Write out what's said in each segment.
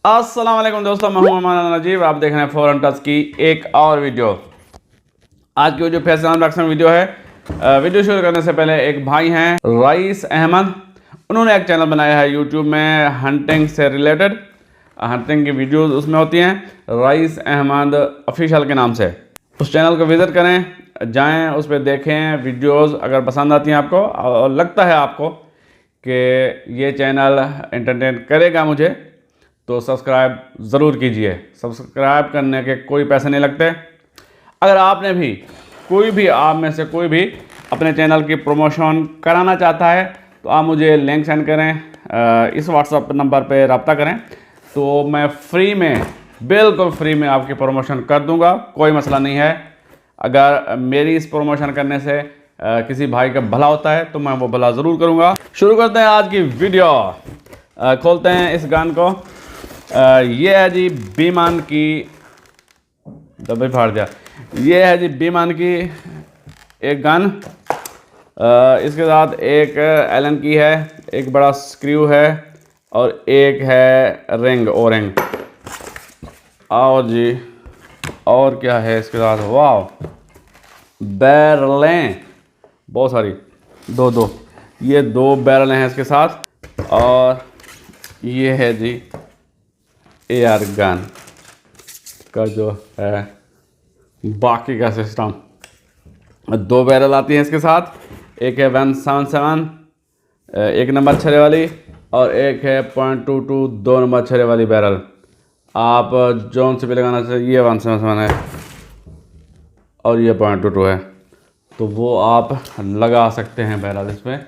अस्सलाम वालेकुम दोस्तों, मैं हूं अमान नजीब। आप देख रहे हैं फॉरेन टच की एक और वीडियो। आज की वीडियो फैशन अनबॉक्सिंग वीडियो है। वीडियो शुरू करने से पहले एक भाई हैं रईस अहमद, उन्होंने एक चैनल बनाया है यूट्यूब में हंटिंग से रिलेटेड। हंटिंग की वीडियोस उसमें होती हैं, रईस अहमद ऑफिशियल के नाम से। उस चैनल को विज़िट करें, जाएं, उस पर देखें वीडियोस। अगर पसंद आती हैं आपको और लगता है आपको कि ये चैनल एंटरटेन करेगा मुझे, तो सब्सक्राइब ज़रूर कीजिए। सब्सक्राइब करने के कोई पैसे नहीं लगते। अगर आपने भी आप में से कोई भी अपने चैनल की प्रमोशन कराना चाहता है तो आप मुझे लिंक सेंड करें, इस व्हाट्सएप नंबर पे रब्ता करें, तो मैं फ्री में, बिल्कुल फ्री में आपकी प्रमोशन कर दूंगा। कोई मसला नहीं है। अगर मेरी इस प्रमोशन करने से किसी भाई का भला होता है तो मैं वो भला ज़रूर करूँगा। शुरू करते हैं आज की वीडियो। खोलते हैं इस गन को। ये है जी बीमान की, दबे फाड़ दिया। ये है जी बीमान की एक गन। इसके साथ एक एलन की है, एक बड़ा स्क्रू है और एक है रिंग, ओ रिंग। और जी और क्या है इसके साथ? वाह, बैरलें बहुत सारी, दो ये 2 बैरलें हैं इसके साथ। और ये है जी एयर गन का जो है बाकी का सिस्टम। 2 बैरल आती हैं इसके साथ। एक है 177 1 नंबर छर्रे वाली, और एक है .22 2 नंबर छर्रे वाली बैरल। आप जोन से भी लगाना चाहिए। ये 177 है और ये .22 है, तो वो आप लगा सकते हैं बैरल इसमें।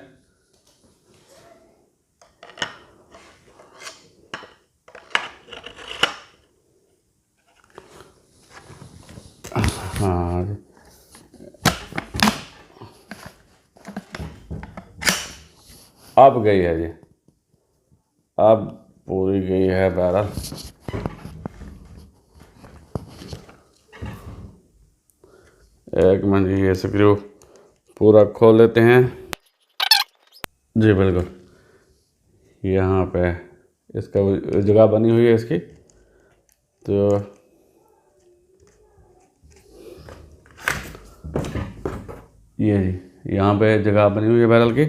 हाँ, अब गई है जी, अब पूरी गई है बैरल। एक मिनट, ये स्क्रू पूरा खोल लेते हैं जी। बिल्कुल यहाँ पे इसका जगह बनी हुई है इसकी, तो ये जी यहाँ पे जगह बनी हुई है बैरल की।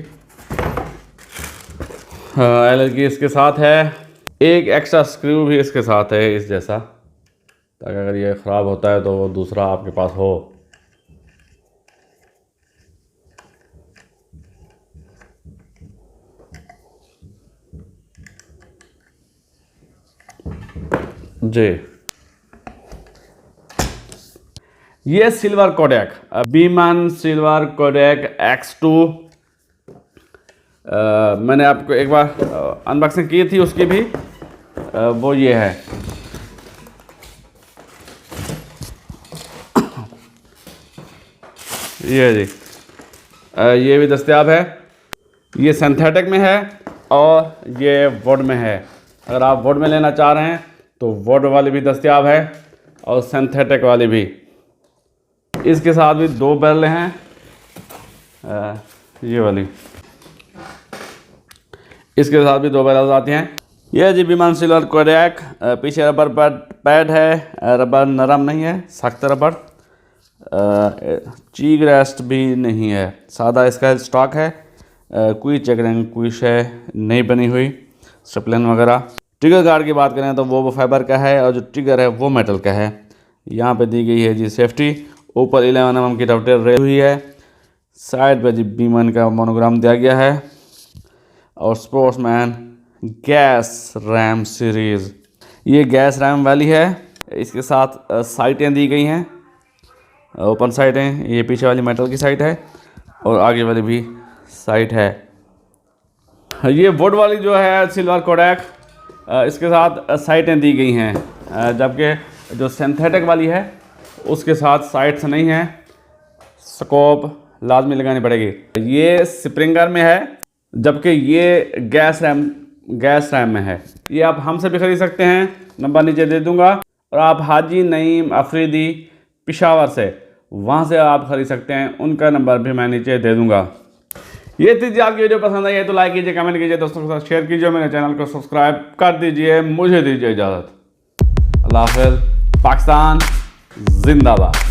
एल की इसके साथ है। एक एक्स्ट्रा स्क्रू भी इसके साथ है इस जैसा, ताकि अगर ये ख़राब होता है तो वो दूसरा आपके पास हो। जी, ये सिल्वर कोडेक, बीमान सिल्वर कोडेक X2। मैंने आपको एक बार अनबॉक्सिंग की थी उसकी भी। वो ये है, ये जी, ये भी दस्तयाब है। ये सिंथेटिक में है और ये वुड में है। अगर आप वुड में लेना चाह रहे हैं तो वुड वाली भी दस्तयाब है और सिंथेटिक वाली भी। इसके साथ भी 2 बैरलें हैं, ये वाली, इसके साथ भी 2 बैरल आती हैं। यह जी बीमान सिल्वर कोडेक। पीछे रबर पैड है, रबर नरम नहीं है, सख्त रबर। चीक रेस्ट भी नहीं है, सादा इसका स्टॉक है। कोई चेकरिंग, कोई शय नहीं बनी हुई, स्ट्रिपलिन वगैरह। ट्रिगर गार्ड की बात करें तो वो फाइबर का है और जो ट्रिगर है वो मेटल का है। यहाँ पे दी गई है जी सेफ्टी। ऊपर 11 mm की डॉक्टर रेल हुई है। साइड पे जी बीमान का मोनोग्राम दिया गया है और स्पोर्ट्समैन गैस रैम सीरीज़, ये गैस रैम वाली है। इसके साथ साइटें दी गई हैं, ओपन साइट हैं। ये पीछे वाली मेटल की साइट है और आगे वाली भी साइट है। ये वुड वाली जो है सिल्वर कोडेक, इसके साथ साइटें दी गई हैं, जबकि जो सिंथेटिक वाली है उसके साथ साइट्स नहीं हैं। स्कोप लाजमी लगानी पड़ेगी। ये स्प्रिंगर में है, जबकि ये गैस रैम में है। ये आप हमसे भी ख़रीद सकते हैं, नंबर नीचे दे दूंगा। और आप हाजी नईम अफरीदी पेशावर से, वहाँ से आप ख़रीद सकते हैं, उनका नंबर भी मैं नीचे दे दूंगा। ये चीज़ आपकी वीडियो पसंद आई है तो लाइक कीजिए, कमेंट कीजिए, दोस्तों के साथ शेयर कीजिए, मेरे चैनल को सब्सक्राइब कर दीजिए। मुझे दीजिए इजाज़त। अल्लाह हाफ़िज़। पाकिस्तान जिंदाबाद।